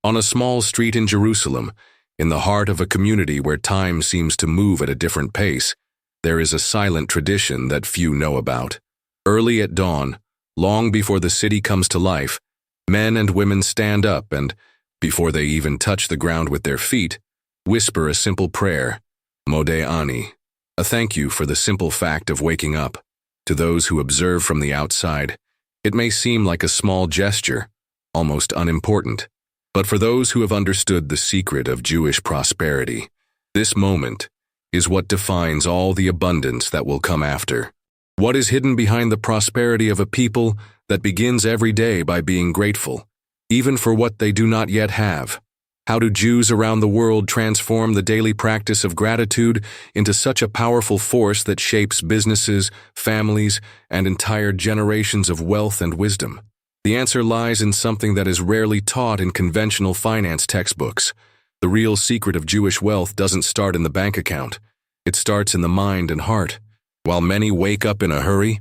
On a small street in Jerusalem, in the heart of a community where time seems to move at a different pace, there is a silent tradition that few know about. Early at dawn, long before the city comes to life, men and women stand up and, before they even touch the ground with their feet, whisper a simple prayer, Modeh Ani, a thank you for the simple fact of waking up. To those who observe from the outside, it may seem like a small gesture, almost unimportant. But for those who have understood the secret of Jewish prosperity, this moment is what defines all the abundance that will come after. What is hidden behind the prosperity of a people that begins every day by being grateful, even for what they do not yet have? How do Jews around the world transform the daily practice of gratitude into such a powerful force that shapes businesses, families, and entire generations of wealth and wisdom? The answer lies in something that is rarely taught in conventional finance textbooks. The real secret of Jewish wealth doesn't start in the bank account. It starts in the mind and heart. While many wake up in a hurry,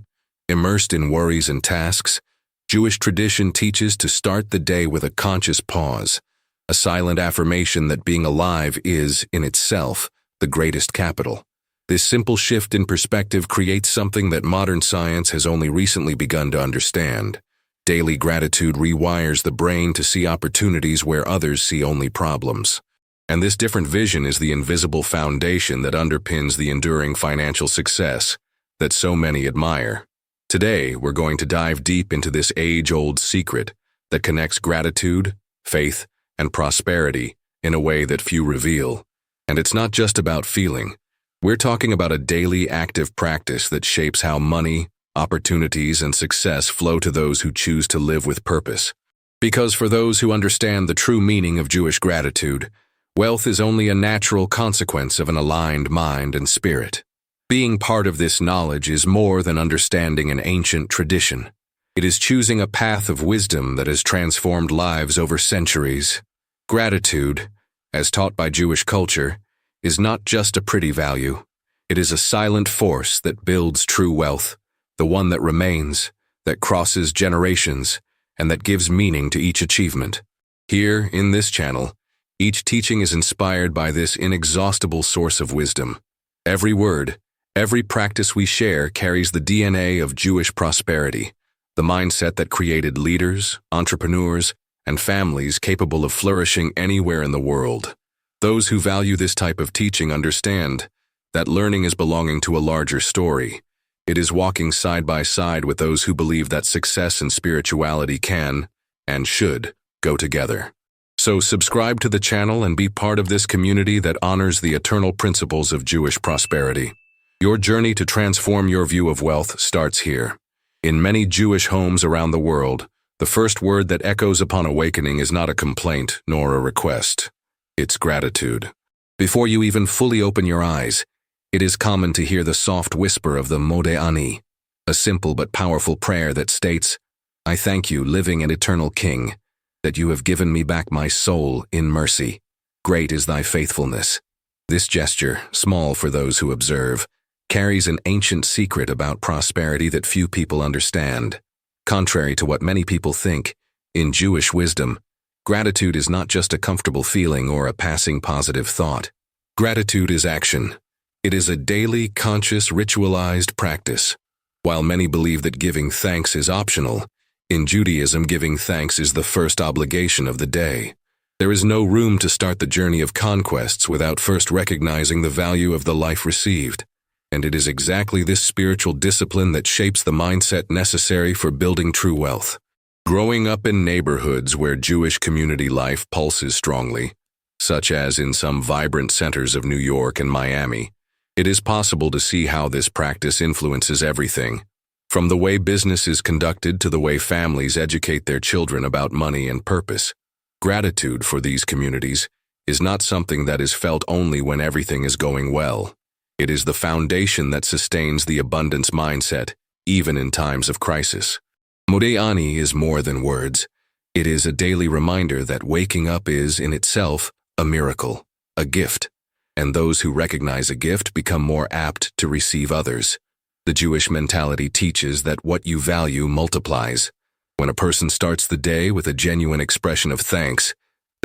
immersed in worries and tasks, Jewish tradition teaches to start the day with a conscious pause, a silent affirmation that being alive is, in itself, the greatest capital. This simple shift in perspective creates something that modern science has only recently begun to understand. Daily gratitude rewires the brain to see opportunities where others see only problems. And this different vision is the invisible foundation that underpins the enduring financial success that so many admire. Today, we're going to dive deep into this age-old secret that connects gratitude, faith, and prosperity in a way that few reveal. And it's not just about feeling. We're talking about a daily active practice that shapes how money, opportunities, and success flow to those who choose to live with purpose. Because for those who understand the true meaning of Jewish gratitude, wealth is only a natural consequence of an aligned mind and spirit. Being part of this knowledge is more than understanding an ancient tradition. It is choosing a path of wisdom that has transformed lives over centuries. Gratitude, as taught by Jewish culture, is not just a pretty value. It is a silent force that builds true wealth, the one that remains, that crosses generations, and that gives meaning to each achievement. Here, in this channel, each teaching is inspired by this inexhaustible source of wisdom. Every word, every practice we share carries the DNA of Jewish prosperity, the mindset that created leaders, entrepreneurs, and families capable of flourishing anywhere in the world. Those who value this type of teaching understand that learning is belonging to a larger story. It is walking side by side with those who believe that success and spirituality can, and should, go together. So subscribe to the channel and be part of this community that honors the eternal principles of Jewish prosperity. Your journey to transform your view of wealth starts here. In many Jewish homes around the world, the first word that echoes upon awakening is not a complaint nor a request. It's gratitude. Before you even fully open your eyes, it is common to hear the soft whisper of the Modeh Ani, a simple but powerful prayer that states, I thank you, living and eternal King, that you have given me back my soul in mercy. Great is thy faithfulness. This gesture, small for those who observe, carries an ancient secret about prosperity that few people understand. Contrary to what many people think, in Jewish wisdom, gratitude is not just a comfortable feeling or a passing positive thought. Gratitude is action. It is a daily, conscious, ritualized practice. While many believe that giving thanks is optional, in Judaism giving thanks is the first obligation of the day. There is no room to start the journey of conquests without first recognizing the value of the life received. And it is exactly this spiritual discipline that shapes the mindset necessary for building true wealth. Growing up in neighborhoods where Jewish community life pulses strongly, such as in some vibrant centers of New York and Miami, it is possible to see how this practice influences everything, from the way business is conducted to the way families educate their children about money and purpose. Gratitude for these communities is not something that is felt only when everything is going well. It is the foundation that sustains the abundance mindset, even in times of crisis. Modeh Ani is more than words. It is a daily reminder that waking up is, in itself, a miracle, a gift. And those who recognize a gift become more apt to receive others. The Jewish mentality teaches that what you value multiplies. When a person starts the day with a genuine expression of thanks,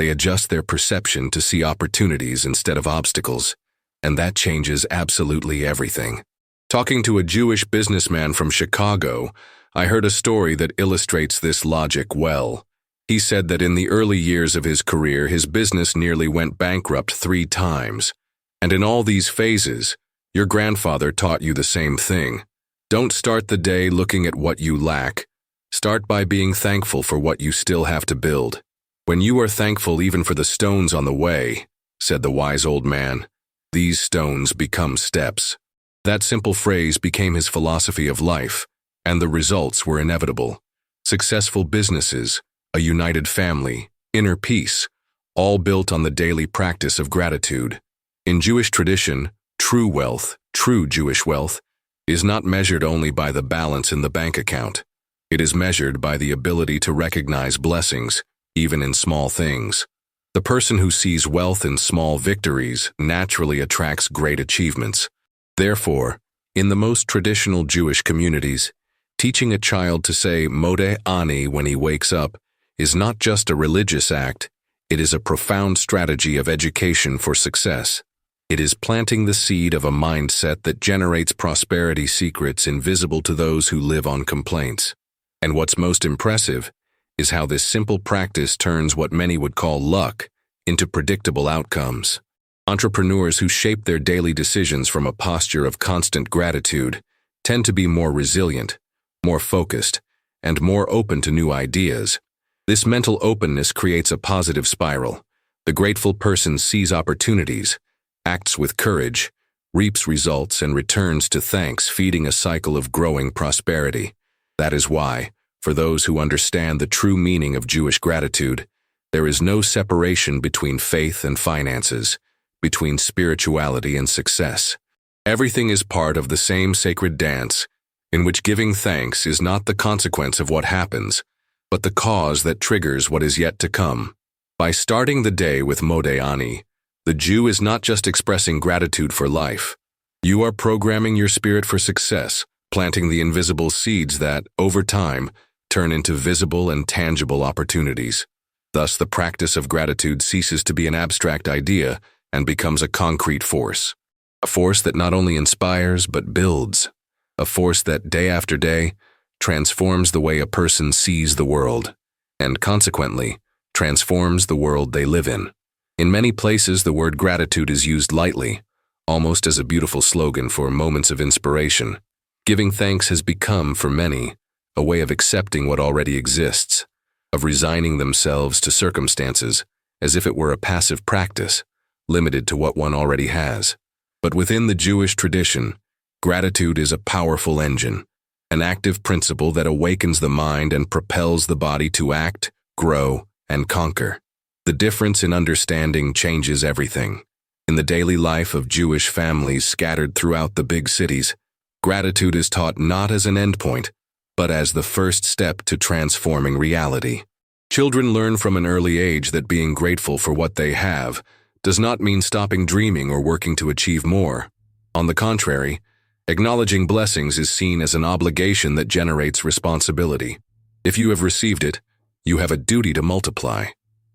They adjust their perception to see opportunities instead of obstacles, and that changes absolutely everything. Talking to a Jewish businessman from Chicago, I heard a story that illustrates this logic well. He said that in the early years of his career, his business nearly went bankrupt 3 times. And in all these phases, your grandfather taught you the same thing. Don't start the day looking at what you lack. Start by being thankful for what you still have to build. When you are thankful even for the stones on the way, said the wise old man, these stones become steps. That simple phrase became his philosophy of life, and the results were inevitable. Successful businesses, a united family, inner peace, all built on the daily practice of gratitude. In Jewish tradition, true wealth, true Jewish wealth, is not measured only by the balance in the bank account. It is measured by the ability to recognize blessings, even in small things. The person who sees wealth in small victories naturally attracts great achievements. Therefore, in the most traditional Jewish communities, teaching a child to say Modeh Ani when he wakes up is not just a religious act, it is a profound strategy of education for success. It is planting the seed of a mindset that generates prosperity secrets invisible to those who live on complaints. And what's most impressive is how this simple practice turns what many would call luck into predictable outcomes. Entrepreneurs who shape their daily decisions from a posture of constant gratitude tend to be more resilient, more focused, and more open to new ideas. This mental openness creates a positive spiral. The grateful person sees opportunities, acts with courage, reaps results, and returns to thanks, feeding a cycle of growing prosperity. That is why, for those who understand the true meaning of Jewish gratitude, there is no separation between faith and finances, between spirituality and success. Everything is part of the same sacred dance, in which giving thanks is not the consequence of what happens, but the cause that triggers what is yet to come. By starting the day with Modeh Ani, the Jew is not just expressing gratitude for life. You are programming your spirit for success, planting the invisible seeds that, over time, turn into visible and tangible opportunities. Thus, the practice of gratitude ceases to be an abstract idea and becomes a concrete force. A force that not only inspires but builds. A force that, day after day, transforms the way a person sees the world, and consequently, transforms the world they live in. In many places, the word gratitude is used lightly, almost as a beautiful slogan for moments of inspiration. Giving thanks has become, for many, a way of accepting what already exists, of resigning themselves to circumstances as if it were a passive practice, limited to what one already has. But within the Jewish tradition, gratitude is a powerful engine, an active principle that awakens the mind and propels the body to act, grow, and conquer. The difference in understanding changes everything. In the daily life of Jewish families scattered throughout the big cities, gratitude is taught not as an endpoint, but as the first step to transforming reality. Children learn from an early age that being grateful for what they have does not mean stopping dreaming or working to achieve more. On the contrary, acknowledging blessings is seen as an obligation that generates responsibility. If you have received it, you have a duty to multiply.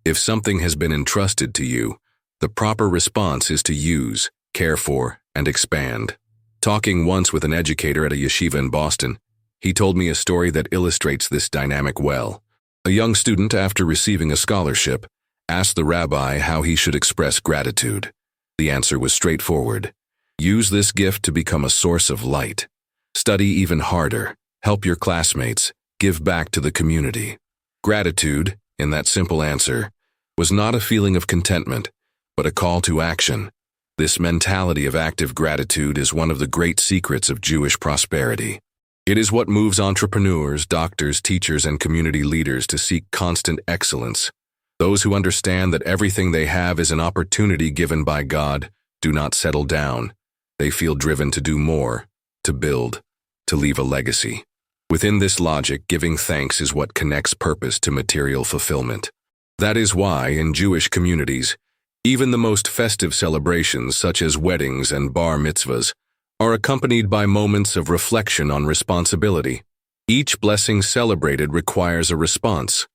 If something has been entrusted to you, the proper response is to use, care for, and expand. Talking once with an educator at a yeshiva in Boston, he told me a story that illustrates this dynamic well. A young student, after receiving a scholarship, asked the rabbi how he should express gratitude. The answer was straightforward. Use this gift to become a source of light. Study even harder, help your classmates, give back to the community. Gratitude, in that simple answer, was not a feeling of contentment, but a call to action. This mentality of active gratitude is one of the great secrets of Jewish prosperity. It is what moves entrepreneurs, doctors, teachers, and community leaders to seek constant excellence. Those who understand that everything they have is an opportunity given by God do not settle down. They feel driven to do more, to build, to leave a legacy. Within this logic, giving thanks is what connects purpose to material fulfillment. That is why, in Jewish communities, even the most festive celebrations, such as weddings and bar mitzvahs, are accompanied by moments of reflection on responsibility. Each blessing celebrated requires a response.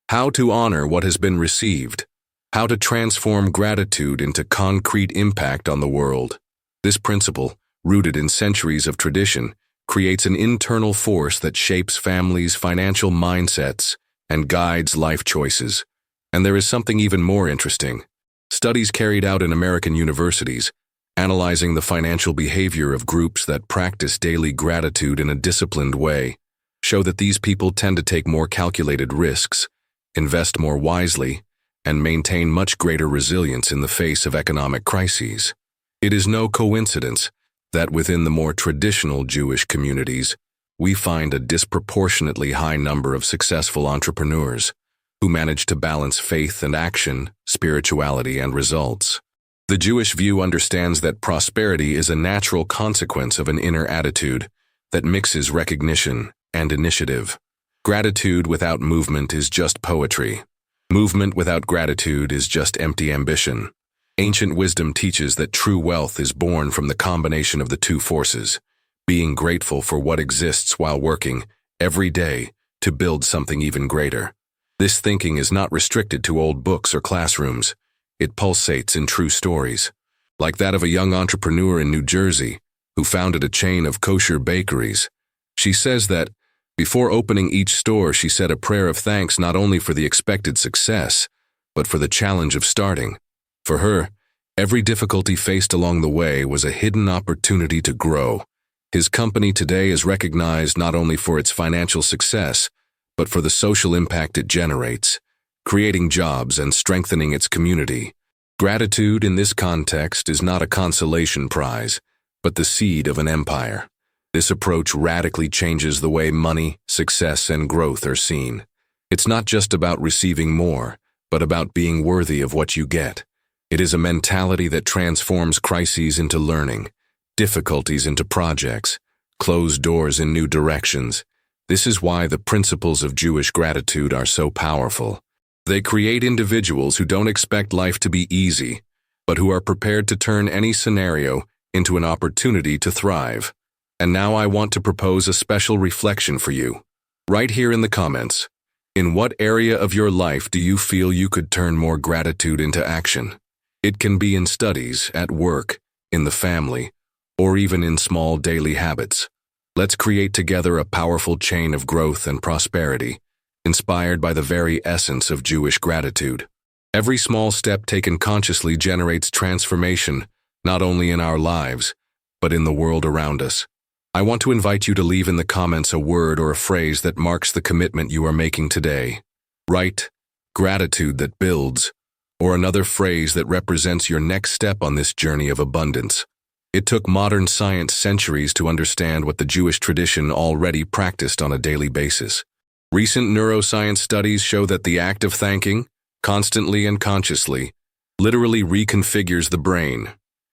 How to honor what has been received. How to transform gratitude into concrete impact on the world. This principle, rooted in centuries of tradition, creates an internal force that shapes families' financial mindsets and guides life choices. And there is something even more interesting. Studies carried out in American universities, analyzing the financial behavior of groups that practice daily gratitude in a disciplined way, show that these people tend to take more calculated risks, invest more wisely, and maintain much greater resilience in the face of economic crises. It is no coincidence that within the more traditional Jewish communities, we find a disproportionately high number of successful entrepreneurs who manage to balance faith and action, spirituality and results. The Jewish view understands that prosperity is a natural consequence of an inner attitude that mixes recognition and initiative. Gratitude without movement is just poetry. Movement without gratitude is just empty ambition. Ancient wisdom teaches that true wealth is born from the combination of the two forces, being grateful for what exists while working every day to build something even greater. This thinking is not restricted to old books or classrooms. It pulsates in true stories, like that of a young entrepreneur in New Jersey who founded a chain of kosher bakeries. She says that before opening each store, she said a prayer of thanks not only for the expected success, but for the challenge of starting. For her, every difficulty faced along the way was a hidden opportunity to grow. His company today is recognized not only for its financial success, but for the social impact it generates, creating jobs and strengthening its community. Gratitude in this context is not a consolation prize, but the seed of an empire. This approach radically changes the way money, success, and growth are seen. It's not just about receiving more, but about being worthy of what you get. It is a mentality that transforms crises into learning, difficulties into projects, closed doors in new directions. This is why the principles of Jewish gratitude are so powerful. They create individuals who don't expect life to be easy, but who are prepared to turn any scenario into an opportunity to thrive. And now I want to propose a special reflection for you. Right here in the comments. In what area of your life do you feel you could turn more gratitude into action? It can be in studies, at work, in the family, or even in small daily habits. Let's create together a powerful chain of growth and prosperity, inspired by the very essence of Jewish gratitude. Every small step taken consciously generates transformation, not only in our lives, but in the world around us. I want to invite you to leave in the comments a word or a phrase that marks the commitment you are making today. Write, gratitude that builds, or another phrase that represents your next step on this journey of abundance. It took modern science centuries to understand what the Jewish tradition already practiced on a daily basis. Recent neuroscience studies show that the act of thanking, constantly and consciously, literally reconfigures the brain.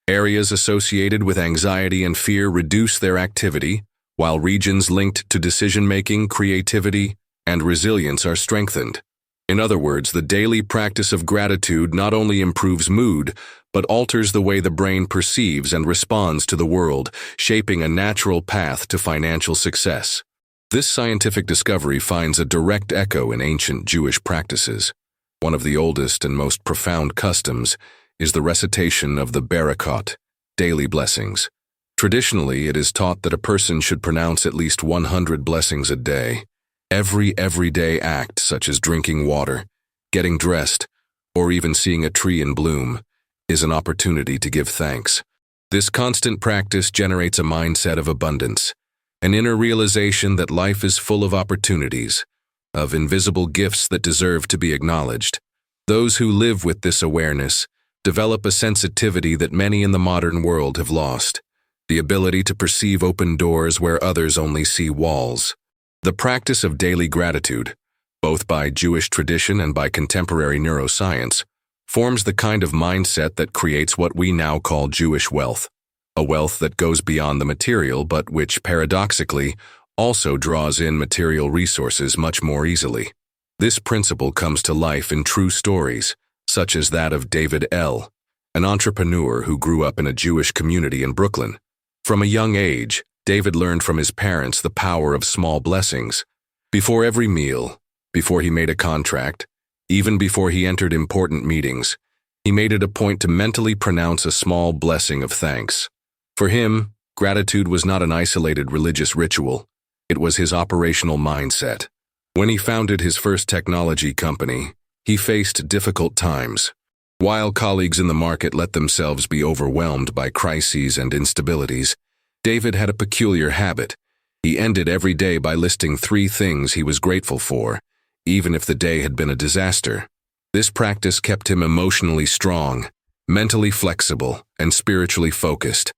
Areas associated with anxiety and fear reduce their activity, while regions linked to decision-making, creativity, and resilience are strengthened. In other words, the daily practice of gratitude not only improves mood, but alters the way the brain perceives and responds to the world, shaping a natural path to financial success. This scientific discovery finds a direct echo in ancient Jewish practices. One of the oldest and most profound customs is the recitation of the Barakot, daily blessings. Traditionally, it is taught that a person should pronounce at least 100 blessings a day. Every everyday act, such as drinking water, getting dressed, or even seeing a tree in bloom, is an opportunity to give thanks. This constant practice generates a mindset of abundance, an inner realization that life is full of opportunities, of invisible gifts that deserve to be acknowledged. Those who live with this awareness develop a sensitivity that many in the modern world have lost, the ability to perceive open doors where others only see walls. The practice of daily gratitude, both by Jewish tradition and by contemporary neuroscience, forms the kind of mindset that creates what we now call Jewish wealth, a wealth that goes beyond the material but which, paradoxically, also draws in material resources much more easily. This principle comes to life in true stories, such as that of David L., an entrepreneur who grew up in a Jewish community in Brooklyn. From a young age, David learned from his parents the power of small blessings. Before every meal, before he made a contract, Even before he entered important meetings, he made it a point to mentally pronounce a small blessing of thanks. For him, gratitude was not an isolated religious ritual. It was his operational mindset. When he founded his first technology company, he faced difficult times. While colleagues in the market let themselves be overwhelmed by crises and instabilities, David had a peculiar habit. He ended every day by listing 3 things he was grateful for, even if the day had been a disaster. This practice kept him emotionally strong, mentally flexible, and spiritually focused.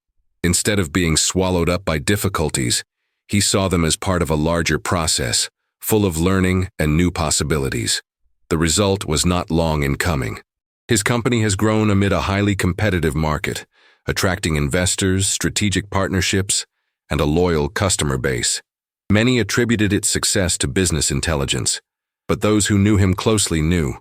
Instead of being swallowed up by difficulties, he saw them as part of a larger process, full of learning and new possibilities. The result was not long in coming. His company has grown amid a highly competitive market, attracting investors, strategic partnerships, and a loyal customer base. Many attributed its success to business intelligence, but those who knew him closely knew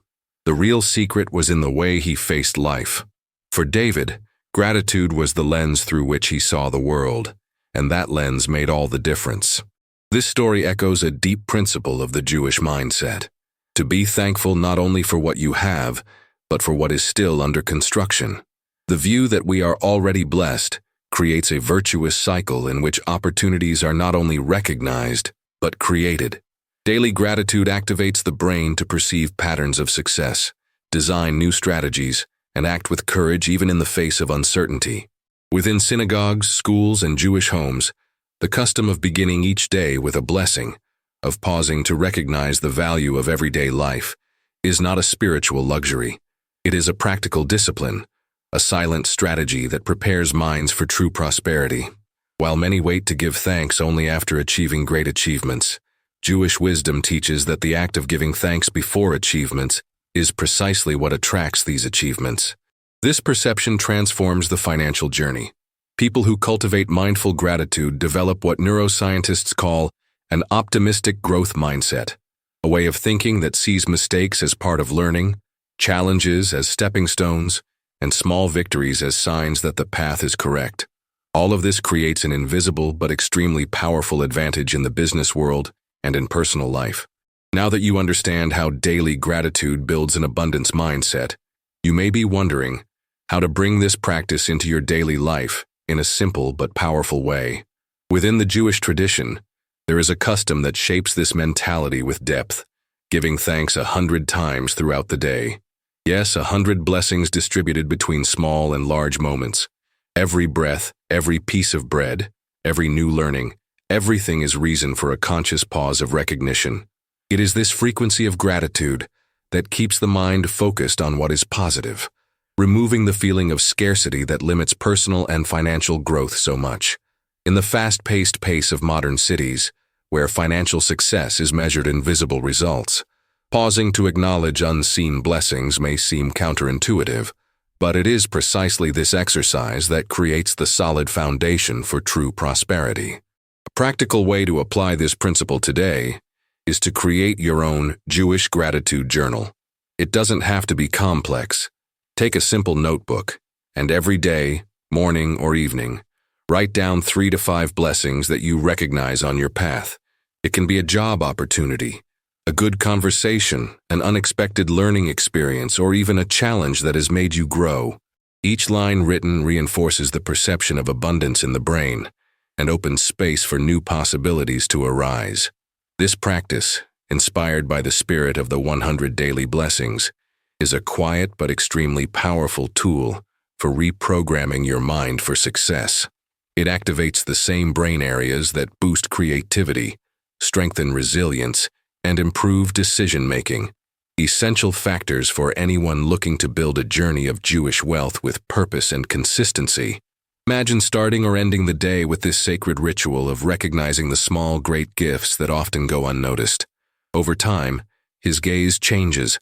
the real secret was in the way he faced life. For David, gratitude was the lens through which he saw the world, and that lens made all the difference. This story echoes a deep principle of the Jewish mindset: to be thankful not only for what you have, but for what is still under construction. The view that we are already blessed creates a virtuous cycle in which opportunities are not only recognized, but created. Daily gratitude activates the brain to perceive patterns of success, design new strategies, and act with courage even in the face of uncertainty. Within synagogues, schools, and Jewish homes, the custom of beginning each day with a blessing, of pausing to recognize the value of everyday life, is not a spiritual luxury. It is a practical discipline, a silent strategy that prepares minds for true prosperity. While many wait to give thanks only after achieving great achievements, Jewish wisdom teaches that the act of giving thanks before achievements is precisely what attracts these achievements. This perception transforms the financial journey. People who cultivate mindful gratitude develop what neuroscientists call an optimistic growth mindset, a way of thinking that sees mistakes as part of learning, challenges as stepping stones, and small victories as signs that the path is correct. All of this creates an invisible but extremely powerful advantage in the business world and in personal life. Now that you understand how daily gratitude builds an abundance mindset, you may be wondering how to bring this practice into your daily life in a simple but powerful way. Within the Jewish tradition, there is a custom that shapes this mentality with depth, giving thanks 100 times throughout the day. Yes, 100 blessings distributed between small and large moments. Every breath, every piece of bread, every new learning, everything is reason for a conscious pause of recognition. It is this frequency of gratitude that keeps the mind focused on what is positive, removing the feeling of scarcity that limits personal and financial growth so much. In the fast-paced pace of modern cities, where financial success is measured in visible results, pausing to acknowledge unseen blessings may seem counterintuitive, but it is precisely this exercise that creates the solid foundation for true prosperity. A practical way to apply this principle today is to create your own Jewish gratitude journal. It doesn't have to be complex. Take a simple notebook, and every day, morning or evening, write down 3 to 5 blessings that you recognize on your path. It can be a job opportunity, a good conversation, an unexpected learning experience, or even a challenge that has made you grow. Each line written reinforces the perception of abundance in the brain and opens space for new possibilities to arise. This practice, inspired by the spirit of the 100 daily blessings, is a quiet but extremely powerful tool for reprogramming your mind for success. It activates the same brain areas that boost creativity, strengthen resilience, and improve decision-making, essential factors for anyone looking to build a journey of Jewish wealth with purpose and consistency. Imagine starting or ending the day with this sacred ritual of recognizing the small, great gifts that often go unnoticed. Over time, his gaze changes.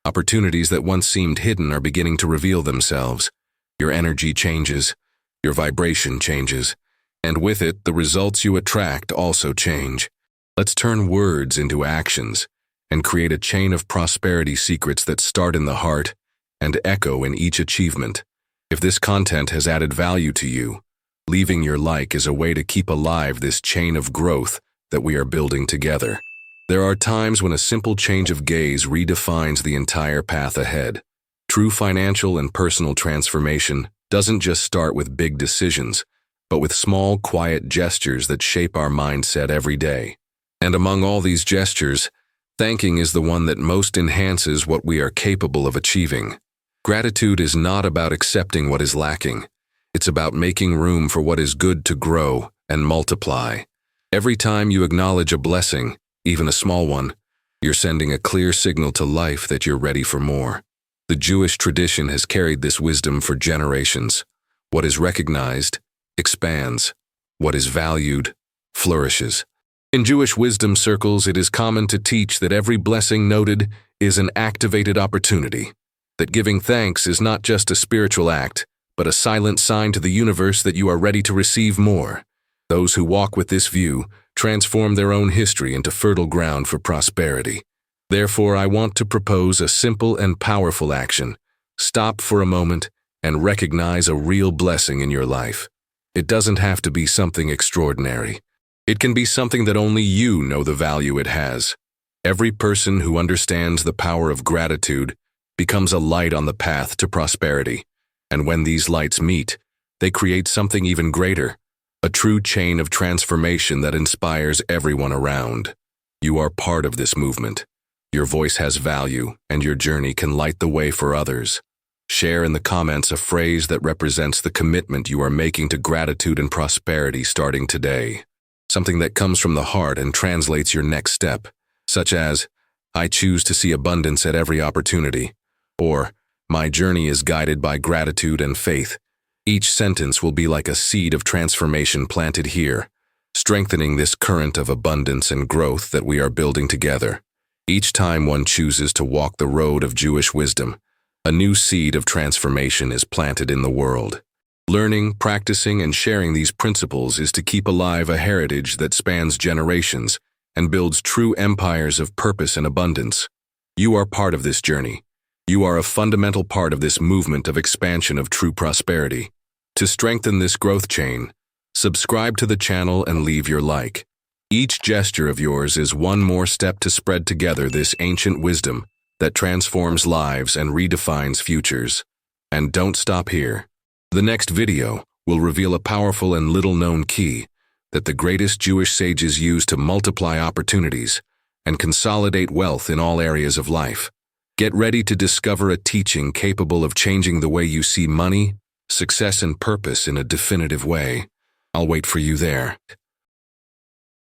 Opportunities that once seemed hidden are beginning to reveal themselves. Your energy changes, your vibration changes, and with it, the results you attract also change. Let's turn words into actions and create a chain of prosperity secrets that start in the heart and echo in each achievement. If this content has added value to you, leaving your like is a way to keep alive this chain of growth that we are building together. There are times when a simple change of gaze redefines the entire path ahead. True financial and personal transformation doesn't just start with big decisions, but with small, quiet gestures that shape our mindset every day. And among all these gestures, thanking is the one that most enhances what we are capable of achieving. Gratitude is not about accepting what is lacking. It's about making room for what is good to grow and multiply. Every time you acknowledge a blessing, even a small one, you're sending a clear signal to life that you're ready for more. The Jewish tradition has carried this wisdom for generations. What is recognized expands. What is valued flourishes. In Jewish wisdom circles, it is common to teach that every blessing noted is an activated opportunity, that giving thanks is not just a spiritual act, but a silent sign to the universe that you are ready to receive more. Those who walk with this view transform their own history into fertile ground for prosperity. Therefore, I want to propose a simple and powerful action. Stop for a moment and recognize a real blessing in your life. It doesn't have to be something extraordinary. It can be something that only you know the value it has. Every person who understands the power of gratitude becomes a light on the path to prosperity. And when these lights meet, they create something even greater, a true chain of transformation that inspires everyone around. You are part of this movement. Your voice has value, and your journey can light the way for others. Share in the comments a phrase that represents the commitment you are making to gratitude and prosperity starting today. Something that comes from the heart and translates your next step, such as, I choose to see abundance at every opportunity, or, my journey is guided by gratitude and faith. Each sentence will be like a seed of transformation planted here, strengthening this current of abundance and growth that we are building together. Each time one chooses to walk the road of Jewish wisdom, a new seed of transformation is planted in the world. Learning, practicing, and sharing these principles is to keep alive a heritage that spans generations and builds true empires of purpose and abundance. You are part of this journey. You are a fundamental part of this movement of expansion of true prosperity. To strengthen this growth chain, subscribe to the channel and leave your like. Each gesture of yours is one more step to spread together this ancient wisdom that transforms lives and redefines futures. And don't stop here. The next video will reveal a powerful and little-known key that the greatest Jewish sages used to multiply opportunities and consolidate wealth in all areas of life. Get ready to discover a teaching capable of changing the way you see money, success, and purpose in a definitive way. I'll wait for you there.